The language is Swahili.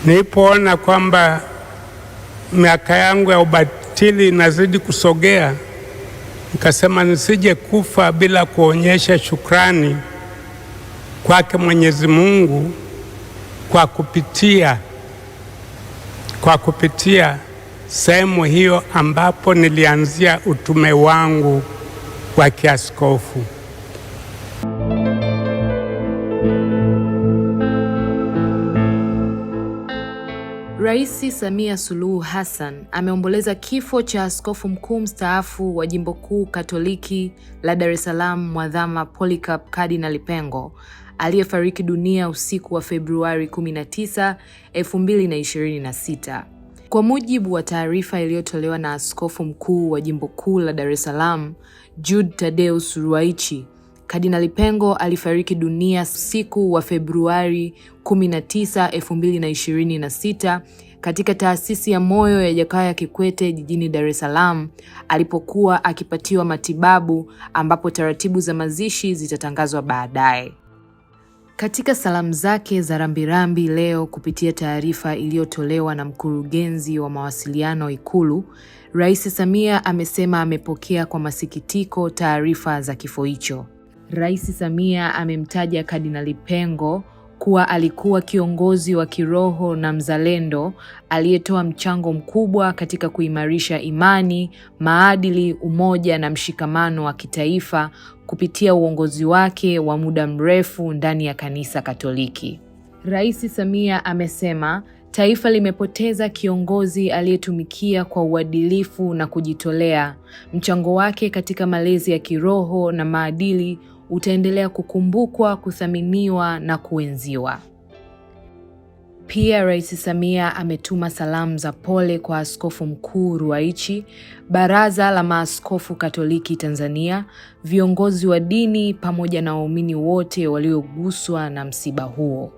Nilipoona kwamba miaka yangu ya ubatili inazidi kusogea, nikasema nisije kufa bila kuonyesha shukrani kwake Mwenyezi Mungu kwa kupitia sehemu hiyo ambapo nilianzia utume wangu wa kiaskofu. Rais Samia Suluhu Hassan ameomboleza kifo cha askofu mkuu mstaafu wa Jimbo Kuu Katoliki la Dar es Salaam Mwadhama Polycarp Kardinali Pengo aliyefariki dunia usiku wa Februari 19, 2026. Kwa mujibu wa taarifa iliyotolewa na askofu mkuu wa Jimbo Kuu la Dar es Salaam Jude Thaddeus Ruwaichi, Kardinali Pengo alifariki dunia usiku wa Februari 19, 2026 katika taasisi ya moyo ya Jakaya Kikwete jijini Dar es Salaam alipokuwa akipatiwa matibabu, ambapo taratibu za mazishi zitatangazwa baadaye. Katika salamu zake za rambirambi leo kupitia taarifa iliyotolewa na mkurugenzi wa mawasiliano Ikulu, Rais Samia amesema amepokea kwa masikitiko taarifa za kifo hicho. Rais Samia amemtaja Kardinali Pengo kuwa alikuwa kiongozi wa kiroho na mzalendo aliyetoa mchango mkubwa katika kuimarisha imani, maadili, umoja na mshikamano wa kitaifa kupitia uongozi wake wa muda mrefu ndani ya Kanisa Katoliki. Rais Samia amesema taifa limepoteza kiongozi aliyetumikia kwa uadilifu na kujitolea. Mchango wake katika malezi ya kiroho na maadili utaendelea kukumbukwa, kuthaminiwa na kuenziwa. Pia Rais Samia ametuma salamu za pole kwa Askofu Mkuu Ruwaichi, Baraza la Maaskofu Katoliki Tanzania, viongozi wa dini pamoja na waumini wote walioguswa na msiba huo.